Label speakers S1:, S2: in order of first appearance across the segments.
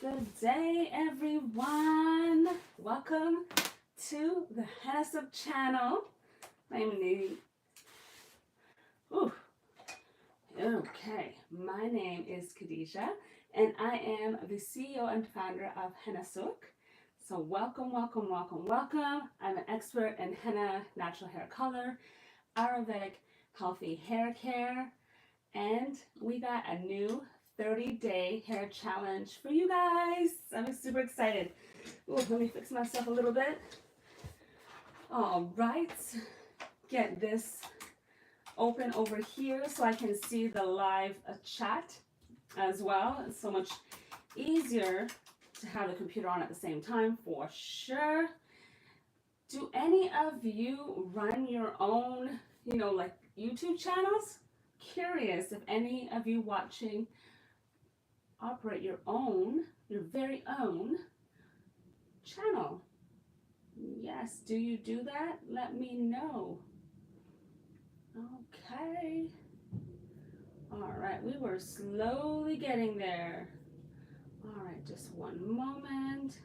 S1: Good day, everyone. Welcome to the Hennasooq channel. My name is Khadija, and I am the CEO and founder of Hennasooq. So welcome, welcome, welcome, welcome. I'm an expert in henna, natural hair color, Aerobatic, healthy hair care, and we got a new 30-day hair challenge for you guys. I'm super excited. Ooh, let me fix myself a little bit. All right, get this open over here so I can see the live chat as well. It's so much easier to have the computer on at the same time for sure. Do any of you run your own, like YouTube channels? Curious if any of you watching operate your very own channel. Yes, do you do that? Let me know. Okay. All right, we were slowly getting there. All right, just one moment.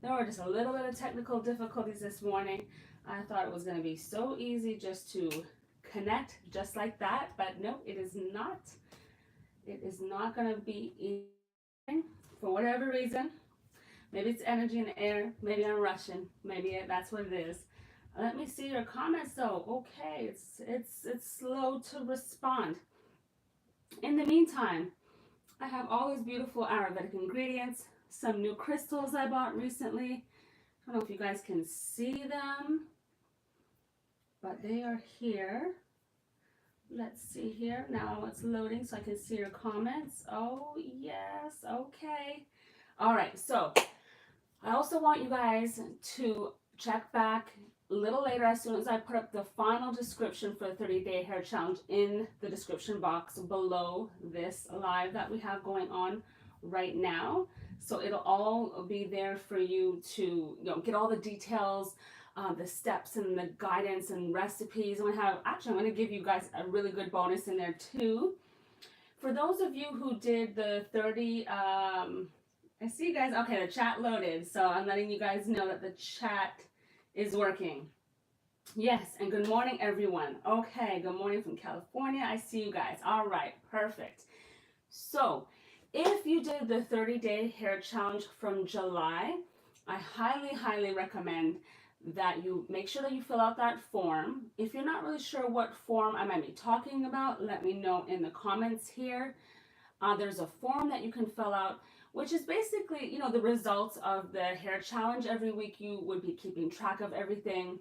S1: There were just a little bit of technical difficulties this morning. I thought it was going to be so easy just to connect just like that, but no, it is not. It is not going to be easy for whatever reason. Maybe it's energy in the air. Maybe I'm rushing. Maybe that's what it is. Let me see your comments though. Okay, it's slow to respond. In the meantime, I have all these beautiful Aerobatic ingredients, some new crystals I bought recently. I don't know if you guys can see them, but they are here. Let's see here. Now it's loading so I can see your comments. Oh, yes. Okay. All right. So I also want you guys to check back a little later as soon as I put up the final description for the 30-day hair challenge in the description box below this live that we have going on right now. So it'll all be there for you to get all the details, the steps and the guidance and recipes. I'm going to give you guys a really good bonus in there too. For those of you who did the 30, I see you guys. Okay, the chat loaded, so I'm letting you guys know that the chat is working. Yes, and good morning, everyone. Okay, good morning from California. I see you guys. All right, perfect. So if you did the 30-day hair challenge from July, I highly, highly recommend that you make sure that you fill out that form. If you're not really sure what form I might be talking about, let me know in the comments here. There's a form that you can fill out, which is basically, the results of the hair challenge. Every week you would be keeping track of everything,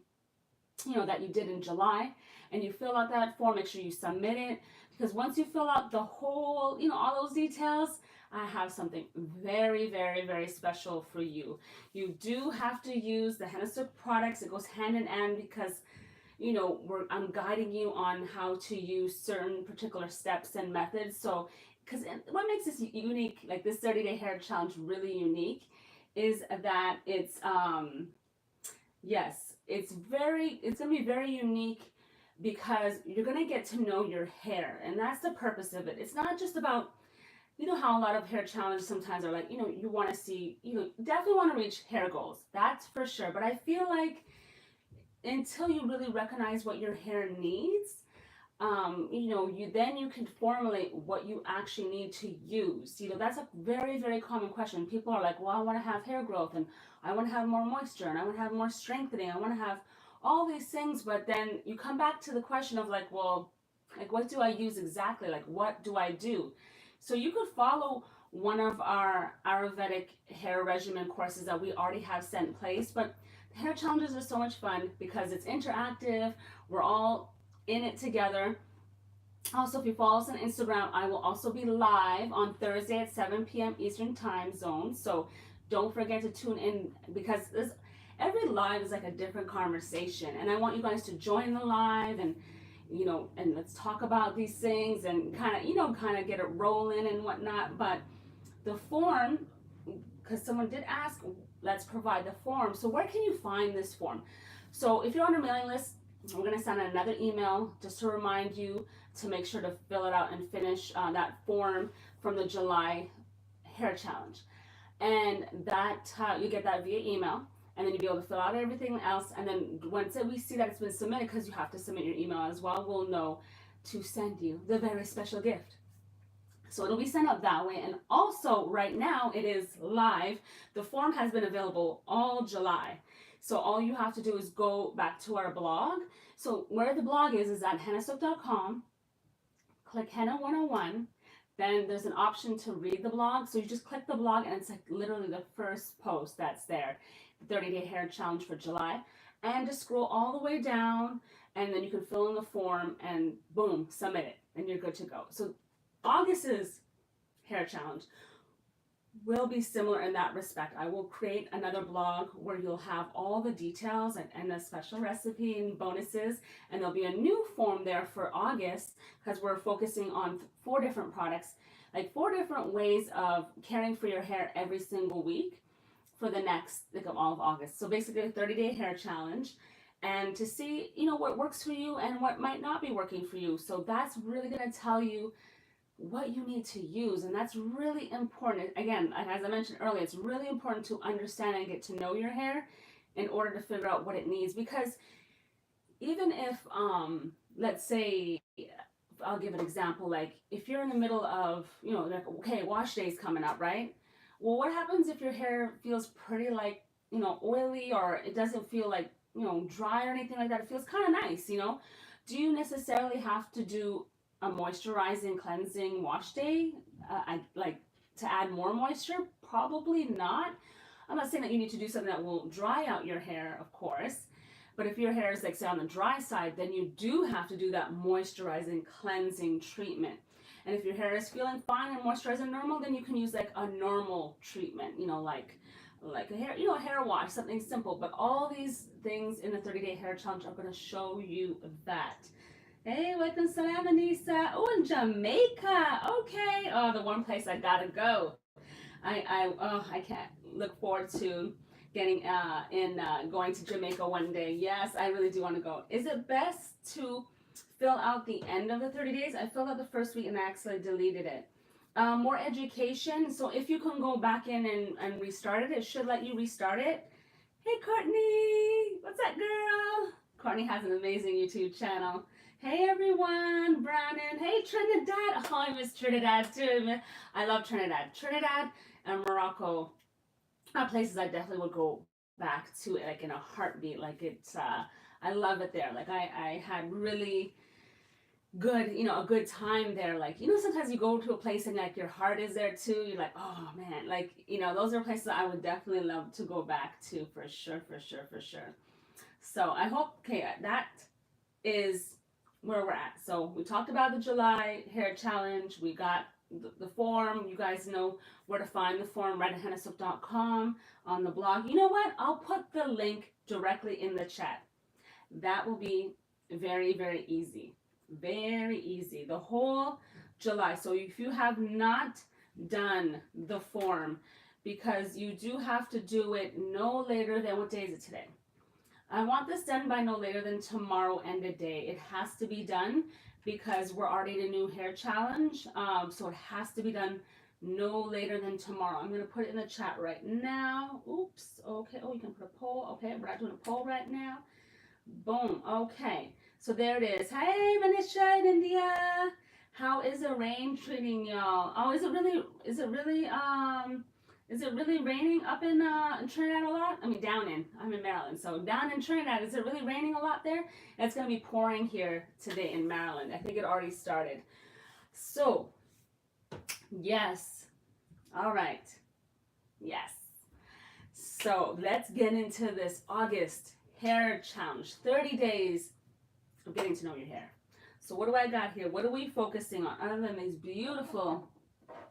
S1: that you did in July, and you fill out that form. Make sure you submit it, because once you fill out the whole, all those details, I have something very, very, very special for you. You do have to use the Hennasooq products. It goes hand in hand because, I'm guiding you on how to use certain particular steps and methods. So, because what makes this unique, like this 30-day hair challenge really unique, is that it's, it's going to be very unique because you're going to get to know your hair, and that's the purpose of it. It's not just about, how a lot of hair challenges sometimes are like, you want to see, definitely want to reach hair goals. That's for sure. But I feel like until you really recognize what your hair needs, you can formulate what you actually need to use. That's a very, very common question. People are like, well, I want to have hair growth, and I want to have more moisture, and I want to have more strengthening. I want to have all these things. But then you come back to the question of like, well, like, what do I use exactly? Like, what do I do? So you could follow one of our Ayurvedic hair regimen courses that we already have set in place. But the hair challenges are so much fun because it's interactive. We're all in it together. Also, if you follow us on Instagram, I will also be live on Thursday at 7 p.m. Eastern time zone. So don't forget to tune in, because every live is like a different conversation. And I want you guys to join the live and, and let's talk about these things and kind of get it rolling and whatnot. But the form, because someone did ask, let's provide the form. So where can you find this form? So if you're on our mailing list, we're going to send another email just to remind you to make sure to fill it out and finish that form from the July hair challenge. and that you get that via email, and then you'll be able to fill out everything else. And then once we see that it's been submitted, because you have to submit your email as well, we'll know to send you the very special gift. So it'll be sent out that way. And also right now it is live. The form has been available all July. So all you have to do is go back to our blog. So where the blog is at hennasooq.com. Click Henna 101. Then there's an option to read the blog. So you just click the blog and it's like literally the first post that's there. The 30-day hair challenge for July. And just scroll all the way down, and then you can fill in the form and boom, submit it, and you're good to go. So August's hair challenge will be similar in that respect. I will create another blog where you'll have all the details and a special recipe and bonuses, and there'll be a new form there for August because we're focusing on 4 different products, like 4 different ways of caring for your hair every single week for the next, like, all of August. So basically a 30-day hair challenge, and to see, you know, what works for you and what might not be working for you. So that's really going to tell you what you need to use, and that's really important. Again, as I mentioned earlier, it's really important to understand and get to know your hair in order to figure out what it needs. Because even if let's say, I'll give an example, like if you're in the middle of, you know, like, okay, wash day's coming up, right? Well, what happens if your hair feels pretty, like, you know, oily, or it doesn't feel like, you know, dry or anything like that? It feels kind of nice, you know. Do you necessarily have to do a moisturizing, cleansing wash day, like to add more moisture? Probably not. I'm not saying that you need to do something that will dry out your hair, of course, but if your hair is, like, say, on the dry side, then you do have to do that moisturizing, cleansing treatment. And if your hair is feeling fine and moisturized and normal, then you can use like a normal treatment, you know, like a hair, you know, a hair wash, something simple. But all these things in the 30-day hair challenge are going to show you that. Hey, welcome, salam, Anissa. Oh, in Jamaica. Okay. Oh, the one place I gotta go. I can't look forward to getting going to Jamaica one day. Yes, I really do want to go. Is it best to fill out the end of the 30 days? I filled out the first week and I actually deleted it. More education. So if you can go back in and restart it, it should let you restart it. Hey, Courtney. What's up, girl? Courtney has an amazing YouTube channel. Hey, everyone. Brandon. Hey, Trinidad. Oh, I miss Trinidad too. I love Trinidad. Trinidad and Morocco are places I definitely would go back to, like, in a heartbeat. Like, it's I love it there. Like, I had really good, you know, a good time there. Like, you know, sometimes you go to a place and like your heart is there too. You're like, oh man, like, you know, those are places I would definitely love to go back to, for sure, for sure, for sure. So I hope, okay, that is where we're at. So we talked about the July hair challenge. We got the form. You guys know where to find the form, right at hennasooq.com, on the blog. You know what? I'll put the link directly in the chat. That will be very, very easy. Very easy. The whole July. So if you have not done the form, because you do have to do it no later than, what day is it today? I want this done by no later than tomorrow end of day. It has to be done because we're already in a new hair challenge. So it has to be done no later than tomorrow. I'm going to put it in the chat right now. Oops. Okay. Oh, you can put a poll. Okay. We're not doing a poll right now. Boom. Okay. So there it is. Hey, Manisha in India. How is the rain treating y'all? Oh, is it really raining up in Trinidad a lot? I mean, I'm in Maryland. So down in Trinidad, is it really raining a lot there? It's going to be pouring here today in Maryland. I think it already started. So, yes. All right. Yes. So let's get into this August hair challenge. 30 days of getting to know your hair. So what do I got here? What are we focusing on other than these beautiful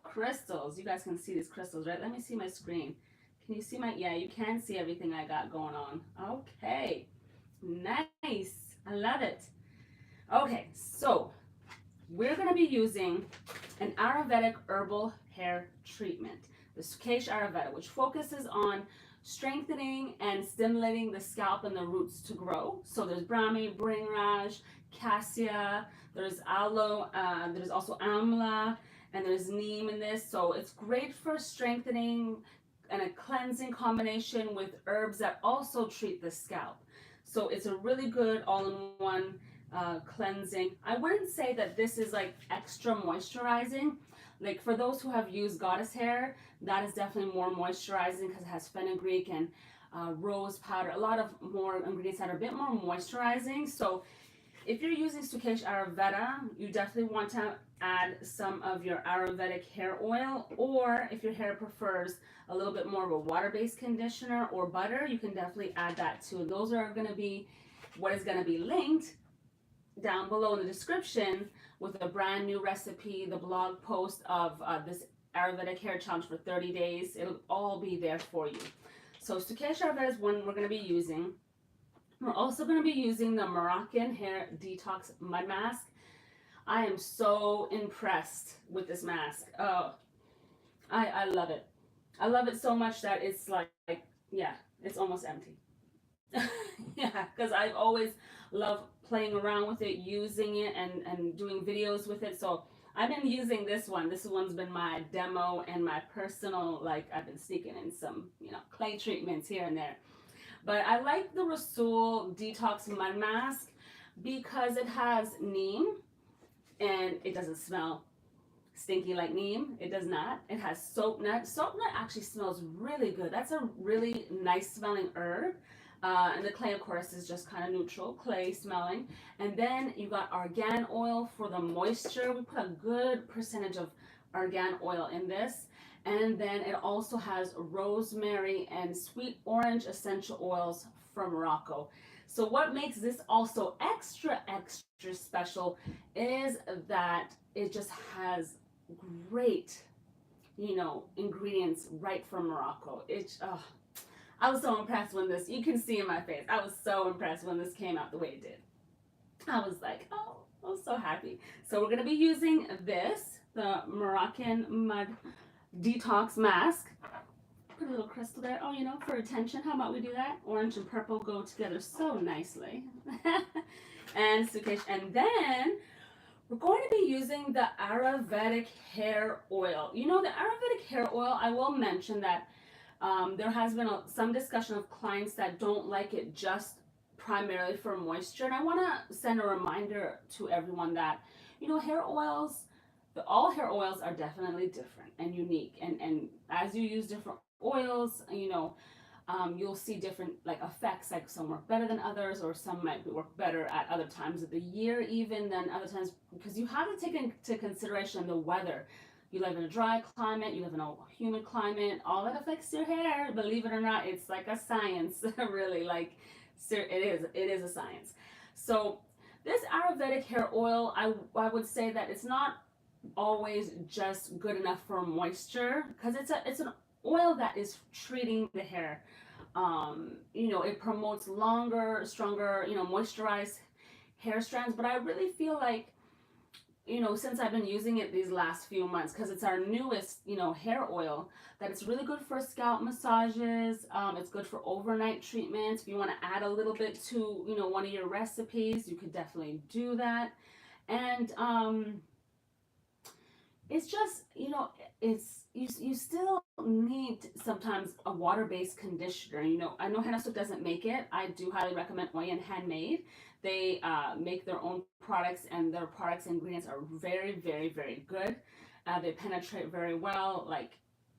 S1: crystals? You guys can see these crystals, right? Let me see my screen. Can you see my, yeah, you can see everything I got going on. Okay. Nice. I love it. Okay, so we're going to be using an Aerobatic herbal hair treatment, the Sukesh Ayurveda, which focuses on strengthening and stimulating the scalp and the roots to grow. So there's Brahmi, Bringraj, Cassia, there's aloe, there's also amla, and there's neem in this. So it's great for strengthening and a cleansing combination with herbs that also treat the scalp. So it's a really good all-in-one cleansing. I wouldn't say that this is like extra moisturizing. Like for those who have used Goddess Hair, that is definitely more moisturizing because it has fenugreek and rose powder, a lot of more ingredients that are a bit more moisturizing. So if you're using Sukesh Ayurveda, you definitely want to add some of your Ayurvedic hair oil, or if your hair prefers a little bit more of a water-based conditioner or butter, you can definitely add that too. Those are going to be what is going to be linked down below in the description with a brand new recipe, the blog post of this Ayurvedic hair challenge for 30 days. It'll all be there for you. So Sukesh Ayurveda is one we're going to be using. We're also going to be using the Moroccan Hair Detox Mud Mask. I am so impressed with this mask. Oh, I love it. I love it so much that it's like yeah, it's almost empty. Yeah, because I've always loved playing around with it, using it, and doing videos with it. So I've been using this one. This one's been my demo and my personal, like I've been sneaking in some, clay treatments here and there. But I like the Rasul Detox Mud Mask because it has neem and it doesn't smell stinky like neem. It does not. It has soap nut. Soap nut actually smells really good. That's a really nice smelling herb. And the clay, of course, is just kind of neutral clay smelling. And then you got argan oil for the moisture. We put a good percentage of argan oil in this. And then it also has rosemary and sweet orange essential oils from Morocco. So what makes this also extra special is that it just has great, ingredients right from Morocco. I was so impressed when this, you can see in my face, I was so impressed when this came out the way it did. I was like, oh, I was so happy. So we're going to be using this, the Moroccan Mud Detox Mask. Put a little crystal there. Oh, for attention, how about we do that? Orange and purple go together so nicely. And Sukesh. And then we're going to be using the Aerobatic hair oil. The Aerobatic hair oil, I will mention that there has been some discussion of clients that don't like it just primarily for moisture. And I want to send a reminder to everyone that, hair oils, all hair oils are definitely different and unique. And as you use different oils, you'll see different effects. Like some work better than others, or some might work better at other times of the year even than other times, because you have to take into consideration the weather. You live in a dry climate, you live in a humid climate, all that affects your hair. Believe it or not, it's like a science, really. It is a science. So this Ayurvedic hair oil, I would say that it's not always just good enough for moisture, because it's an oil that is treating the hair. It promotes longer, stronger, moisturized hair strands. But I really feel like, since I've been using it these last few months, because it's our newest, hair oil, that it's really good for scalp massages. It's good for overnight treatments. If you want to add a little bit to, one of your recipes, you could definitely do that. And it's just, you still need sometimes a water-based conditioner. I know Hennasooq doesn't make it. I do highly recommend Oyen Handmade. They make their own products, and their products and ingredients are very, very, very good. They penetrate very well.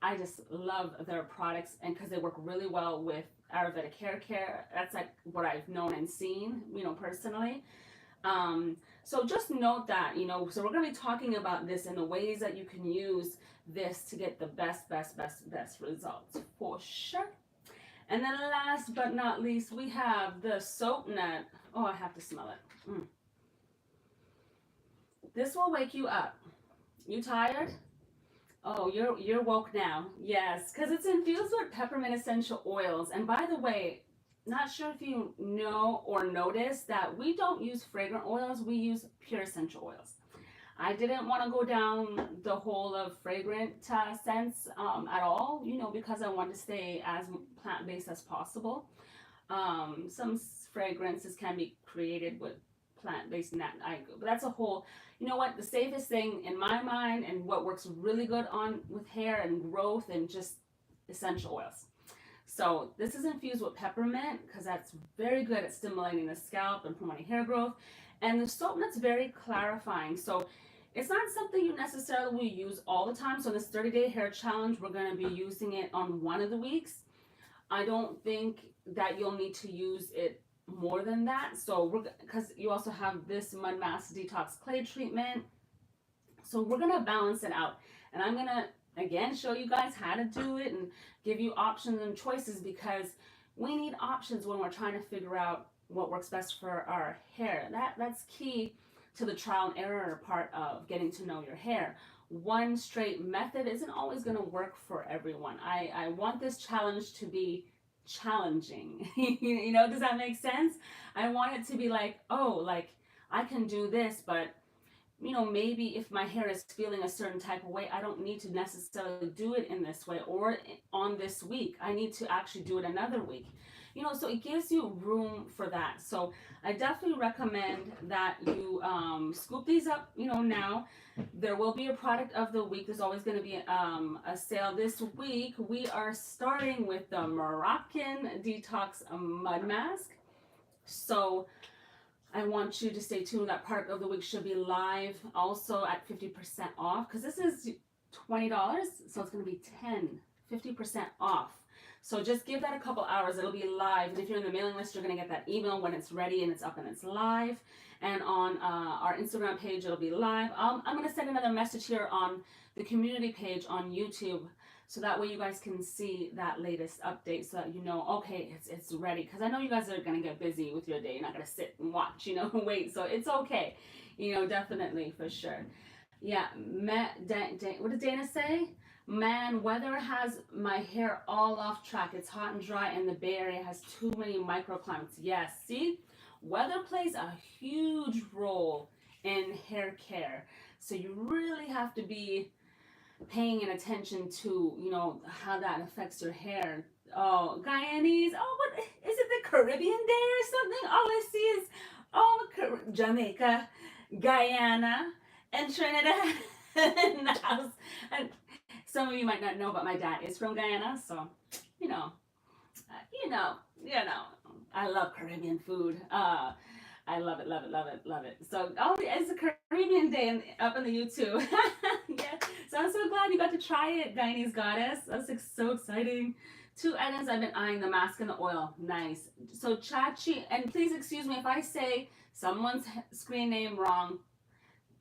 S1: I just love their products, and because they work really well with Aerobatic Haircare. That's what I've known and seen, personally. So just note that, so we're going to be talking about this and the ways that you can use this to get the best results for sure. And then last but not least, we have the soap nut. Oh, I have to smell it. This will wake you up. You tired? Oh, you're woke now. Yes, because it's infused with peppermint essential oils. And by the way, not sure if you know or notice that we don't use fragrant oils, we use pure essential oils. I didn't want to go down the whole of fragrant scents at all, because I want to stay as plant-based as possible. Some fragrances can be created with plant-based, but that's a whole, the safest thing in my mind, and what works really good with hair and growth and just essential oils. So this is infused with peppermint because that's very good at stimulating the scalp and promoting hair growth. And the soap nut's very clarifying. So it's not something you necessarily will use all the time. So in this 30-day hair challenge, we're going to be using it on one of the weeks. I don't think that you'll need to use it more than that. So we're, because you also have this mud mask detox clay treatment. So we're going to balance it out. And I'm going to, again, show you guys how to do it and give you options and choices, because we need options when we're trying to figure out what works best for our hair. That's key to the trial and error part of getting to know your hair. One straight method isn't always going to work for everyone. I want this challenge to be challenging. You know, does that make sense? I want it to be like, oh, like I can do this, but you know, maybe if my hair is feeling a certain type of way, I don't need to necessarily do it in this way or on this week. I need to actually do it another week. You know, so it gives you room for that. So I definitely recommend that you scoop these up, you know, now. There will be a product of the week. There's always going to be a sale. This week, we are starting with the Moroccan Detox Mud Mask. So I want you to stay tuned. That part of the week should be live also at 50% off, because this is $20, so it's going to be 50% off. So just give that a couple hours. It'll be live. And if you're in the mailing list, you're going to get that email when it's ready and it's up and it's live. And on our Instagram page, it'll be live. I'm going to send another message here on the community page on YouTube, so that way you guys can see that latest update, so that you know, okay, it's ready. Because I know you guys are going to get busy with your day. You're not going to sit and watch, you know, wait. So it's okay, you know, definitely, for sure. Yeah, what did Dana say? Man, weather has my hair all off track. It's hot and dry, and the Bay Area has too many microclimates. Yes, see? Weather plays a huge role in hair care. So you really have to be paying an attention to, you know, how that affects your hair. Oh, Guyanese. Oh, what is it, the Caribbean day or something? All I see is, oh, Jamaica, Guyana, and Trinidad in the house. And some of you might not know, but my dad is from Guyana, so you know, I love Caribbean food. I love it, love it, love it, love it. So, oh, it's a Caribbean day up in the YouTube. Yeah. So I'm so glad you got to try it, Guyanese Goddess. That's like so exciting. 2 items I've been eyeing: the mask and the oil. Nice. So Chachi, and please excuse me if I say someone's screen name wrong.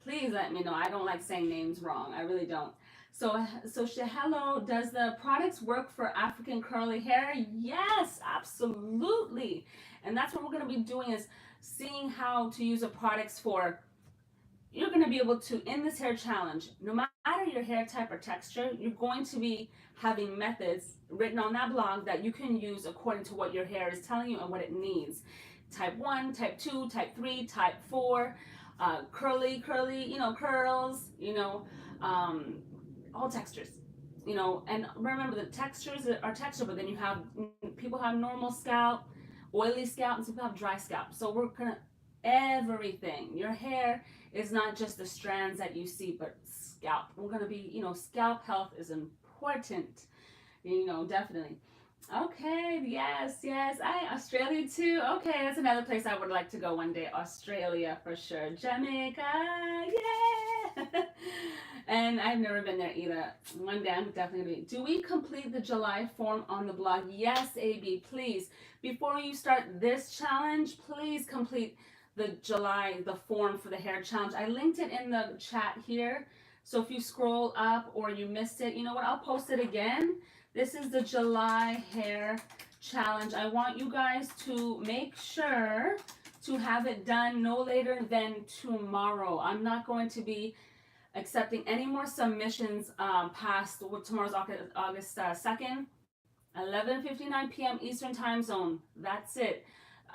S1: Please let me know. I don't like saying names wrong. I really don't. So Shahelo, does the products work for African curly hair? Yes, absolutely. And that's what we're going to be doing, is seeing how to use the products for. You're going to be able to, in this hair challenge, no matter your hair type or texture, you're going to be having methods written on that blog that you can use according to what your hair is telling you and what it needs. Type 1, type 2, type 3, type 4, curly, you know, curls, you know, all textures, you know. And remember, the textures are texture, but then you have, people have normal scalp, oily scalp, and some people have dry scalp. So we're gonna, everything. Your hair is not just the strands that you see, but scalp. We're gonna be, you know, scalp health is important, you know, definitely. Okay, yes, Australia too. Okay, that's another place I would like to go one day. Australia for sure. Jamaica, yeah. And I've never been there either. One day I'm definitely gonna be. Do we complete the July form on the blog? Yes, AB, please. Before you start this challenge, please complete the form for the hair challenge. I linked it in the chat here. So if you scroll up or you missed it, you know what? I'll post it again. This is the July hair challenge. I want you guys to make sure to have it done no later than tomorrow. I'm not going to be accepting any more submissions past tomorrow's August 2nd, 11:59 p.m. Eastern Time Zone. That's it.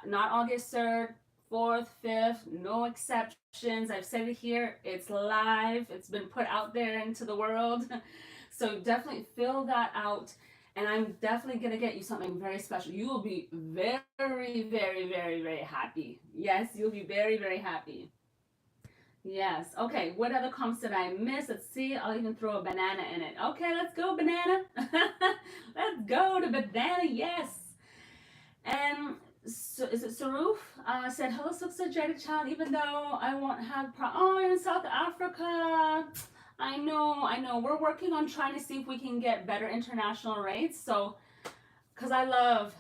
S1: Not August 3rd, 4th, 5th, no exceptions. I've said it here. It's live. It's been put out there into the world. So definitely fill that out. And I'm definitely going to get you something very special. You will be very, very, very, very happy. Yes, you'll be very, very happy. Yes. Okay. What other comments did I miss? Let's see. I'll even throw a banana in it. Okay, let's go, banana. Let's go to banana. Yes. And so, is it Saruf? Said, hello, such child, even though I won't have oh, you're in South Africa. I know. We're working on trying to see if we can get better international rates. So, because I love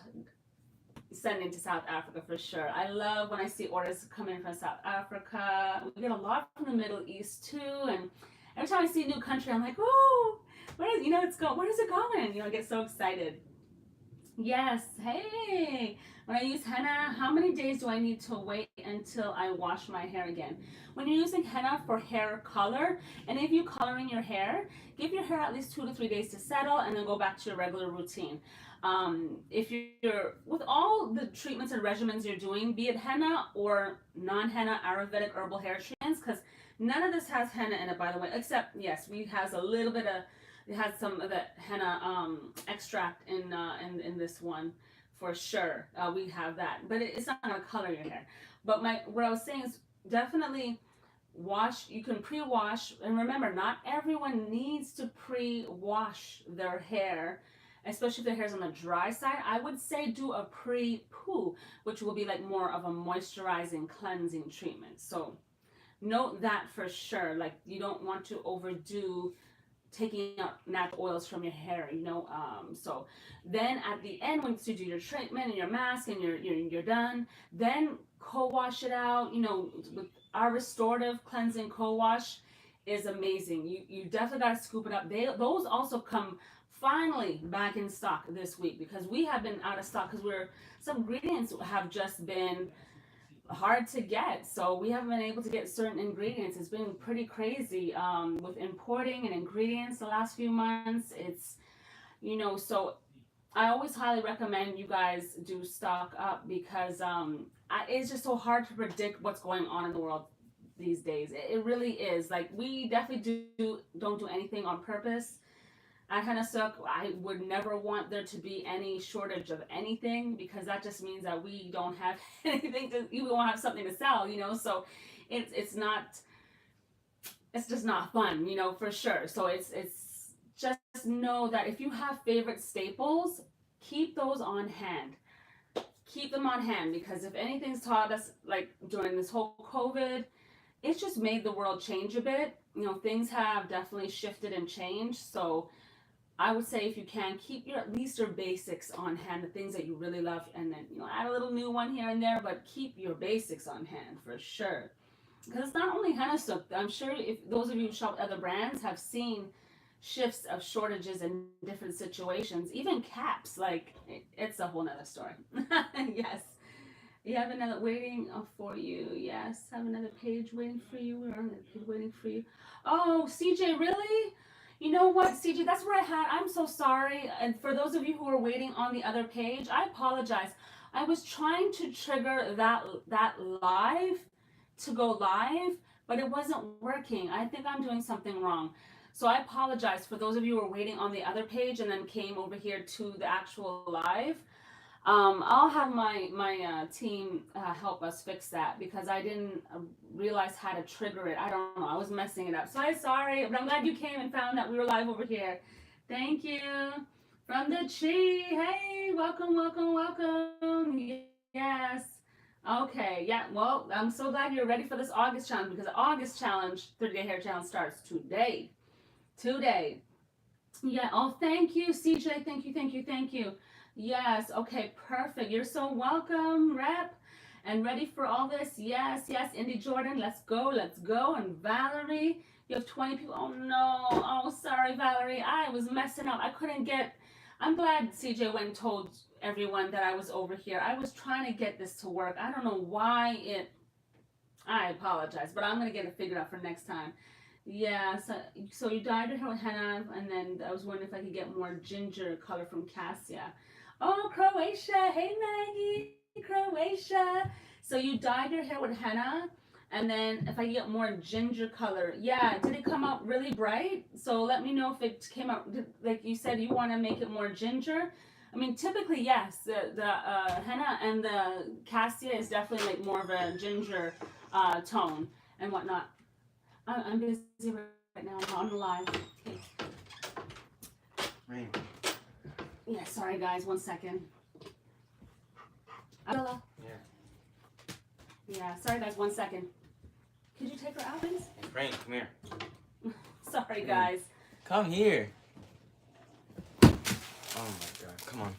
S1: sending to South Africa for sure. I love when I see orders come in from South Africa. We get a lot from the Middle East too. And every time I see a new country, I'm like, oh, where is, where is it going? I get so excited. Yes. Hey, when I use henna, how many days do I need to wait until I wash my hair again? When you're using henna for hair color, and if you're coloring your hair, give your hair at least 2 to 3 days to settle and then go back to your regular routine. If you're, with all the treatments and regimens you're doing, be it henna or non-henna Aerobatic herbal hair treatments, because none of this has henna in it, by the way, except, yes, we has a little bit of, it has some of the henna extract in this one for sure. We have that, but it's not gonna color your hair. But what I was saying is definitely wash. You can pre-wash, and remember, not everyone needs to pre-wash their hair, especially if their hair's on the dry side. I would say do a pre-poo, which will be like more of a moisturizing, cleansing treatment. So note that for sure. Like, you don't want to overdo taking out natural oils from your hair, so then at the end, once you do your treatment and your mask and you're done, then co-wash it out, with our restorative cleansing co-wash is amazing. You definitely got to scoop it up. Those also come finally back in stock this week, because we have been out of stock, because some ingredients have just been hard to get, so we haven't been able to get certain ingredients. It's been pretty crazy with importing and ingredients the last few months. It's so I always highly recommend you guys do stock up, because it's just so hard to predict what's going on in the world these days. It really is. Like, we definitely don't do anything on purpose. At Hennasooq, I would never want there to be any shortage of anything, because that just means that we don't have anything we won't have something to sell, So it's not, it's just not fun, for sure. So it's just know that if you have favorite staples, keep those on hand. Keep them on hand, because if anything's taught us, like during this whole COVID, it's just made the world change a bit. Things have definitely shifted and changed. So I would say, if you can, keep at least your basics on hand, the things that you really love, and then add a little new one here and there, but keep your basics on hand for sure. Because it's not only Hennasooq. I'm sure if those of you who shop other brands have seen shifts of shortages in different situations, even caps. Like, it's a whole nother story. Yes. You have another waiting for you. Yes, have another page waiting for you. We're on the page waiting for you. Oh, CJ, really? You know what, CJ, that's where I'm so sorry. And for those of you who are waiting on the other page, I apologize. I was trying to trigger that live to go live, but it wasn't working. I think I'm doing something wrong. So I apologize for those of you who are waiting on the other page and then came over here to the actual live. I'll have my team help us fix that, because I didn't realize how to trigger it. I don't know. I was messing it up. So I'm sorry, but I'm glad you came and found that we were live over here. Thank you. From the tree. Hey, welcome, welcome, welcome. Yes. Okay. Yeah. Well, I'm so glad you're ready for this August challenge, because the August challenge, 30-day hair challenge, starts today. Today. Yeah. Oh, thank you, CJ. Thank you, thank you, thank you. Yes. Okay. Perfect. You're so welcome, Rep. And ready for all this? Yes. Yes. Indy Jordan. Let's go. Let's go. And Valerie, you have 20 people. Oh no. Oh, sorry, Valerie. I was messing up. I couldn't get. I'm glad CJ went and told everyone that I was over here. I was trying to get this to work. I don't know why it. I apologize, but I'm gonna get it figured out for next time. Yeah, so you dyed your hair with henna, and then I was wondering if I could get more ginger color from Cassia. Oh, Croatia! Hey, Maggie, Croatia! So you dyed your hair with henna, and then if I get more ginger color, yeah, did it come out really bright? So let me know if it came out, like you said, you want to make it more ginger. I mean, typically, yes, the henna and the Cassia is definitely like more of a ginger tone and whatnot. I'm busy right now. I'm on the live. Okay.
S2: Rain.
S1: Yeah, sorry guys, 1 second. Abdullah.
S2: Yeah.
S1: Yeah, sorry guys, 1 second. Could you take her out, please?
S2: Hey, Frank, come here.
S1: Sorry guys.
S2: Come here. Oh my god, come on.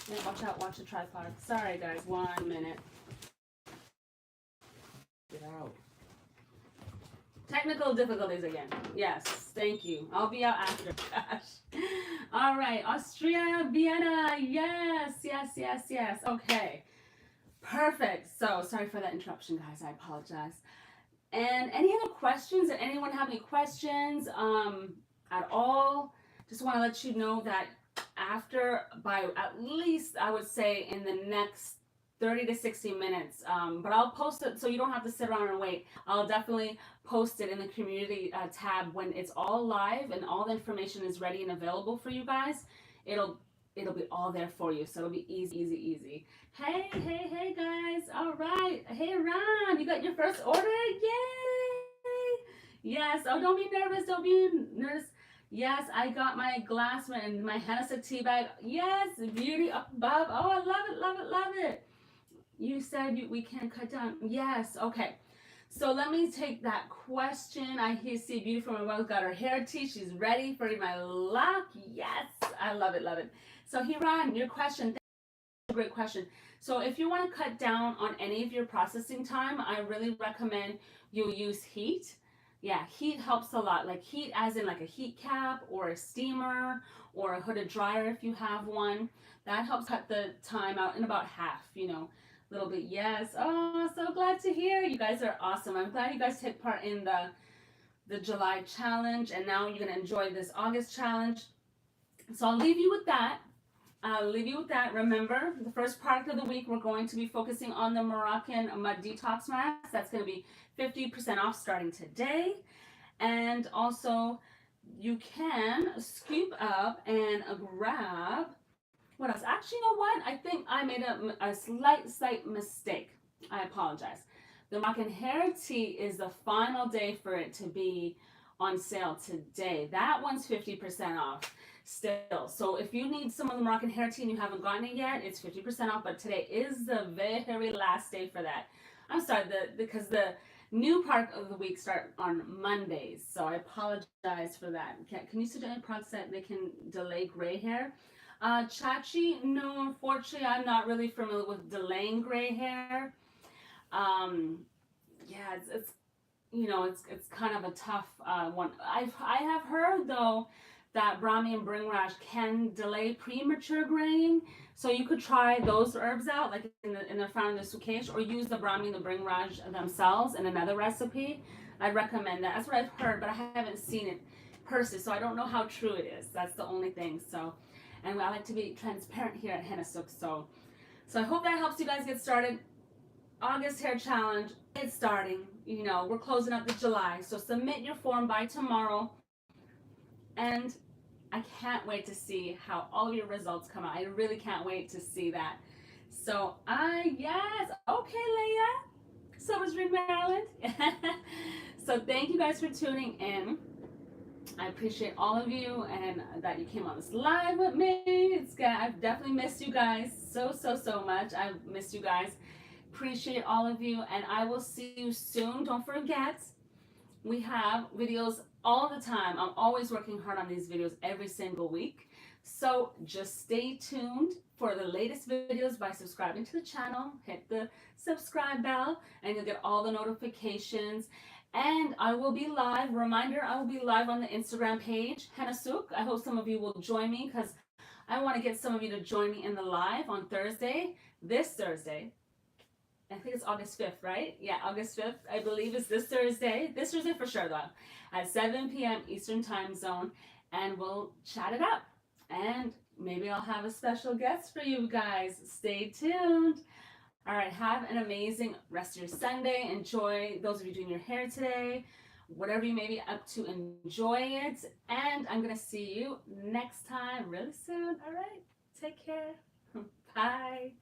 S1: Yeah, watch out, watch the tripod. Sorry guys, 1 minute.
S2: Get out.
S1: Technical difficulties again. Yes, thank you. I'll be out after. Gosh. All right, Austria, Vienna. Yes, yes, yes, yes. Okay, perfect. So sorry for that interruption, guys. I apologize. And any other questions? Did anyone have any questions at all? Just want to let you know that by at least, I would say, in the next 30 to 60 minutes. But I'll post it so you don't have to sit around and wait. I'll definitely post it in the community tab when it's all live and all the information is ready and available for you guys. It'll be all there for you, so it'll be easy, easy, easy. Hey, hey, hey, guys. All right. Hey, Ron, you got your first order? Yay! Yes. Oh, don't be nervous. Don't be nervous. Yes, I got my glass and my Hennasooq tea bag. Yes, beauty up above. Oh, I love it, love it, love it. You said we can cut down. Yes, okay. So let me take that question. I see beautiful. My mother's got her hair tea. She's ready for my lock. Yes, I love it, love it. So Hiran, your question. Great question. So if you want to cut down on any of your processing time, I really recommend you use heat. Yeah, heat helps a lot. Like heat as in like a heat cap or a steamer or a hooded dryer if you have one. That helps cut the time out in about half, a little bit. Yes. Oh, so glad to hear. You guys are awesome. I'm glad you guys took part in the July challenge, and now you're going to enjoy this August challenge. So I'll leave you with that. Remember, the first product of the week, we're going to be focusing on the Moroccan Mud Detox Mask. That's going to be 50% off starting today. And also, you can scoop up and grab, what else? Actually, you know what? I think I made a slight mistake. I apologize. The Moroccan hair tea is the final day for it to be on sale today. That one's 50% off still. So if you need some of the Moroccan hair tea and you haven't gotten it yet, it's 50% off, but today is the very last day for that. I'm sorry, because the new part of the week start on Mondays, so I apologize for that. Can you suggest any products that they can delay gray hair? Chachi, no, unfortunately, I'm not really familiar with delaying gray hair. Yeah, it's kind of a tough one. I have heard though that Brahmi and Bring Rash can delay premature graying, so you could try those herbs out, like in the found in the Sukesh, or use the Brahmi and the Bring Rash themselves in another recipe. I'd recommend that. That's what I've heard, but I haven't seen it personally, so I don't know how true it is. That's the only thing. So, and I like to be transparent here at Hennasooq. So I hope that helps you guys get started. August hair challenge, it's starting. We're closing up the July, so submit your form by tomorrow. And I can't wait to see how all of your results come out. I really can't wait to see that. So yes, okay, Leah, Summer Spring, Maryland. So thank you guys for tuning in. I appreciate all of you and that you came on this live with me. I've definitely missed you guys so much. I've missed you guys. Appreciate all of you, and I will see you soon. Don't forget, we have videos all the time. I'm always working hard on these videos every single week. So just stay tuned for the latest videos by subscribing to the channel. Hit the subscribe bell and you'll get all the notifications. And I will be live. Reminder, I will be live on the Instagram page, Hennasooq. I hope some of you will join me because I want to get some of you to join me in the live on Thursday, this Thursday. I think it's August 5th, right? Yeah, August 5th, I believe is this Thursday. This Thursday for sure, though, at 7 p.m. Eastern Time Zone, and we'll chat it up. And maybe I'll have a special guest for you guys. Stay tuned. All right, have an amazing rest of your Sunday. Enjoy, those of you doing your hair today, whatever you may be up to, enjoy it. And I'm going to see you next time really soon. All right, take care. Bye.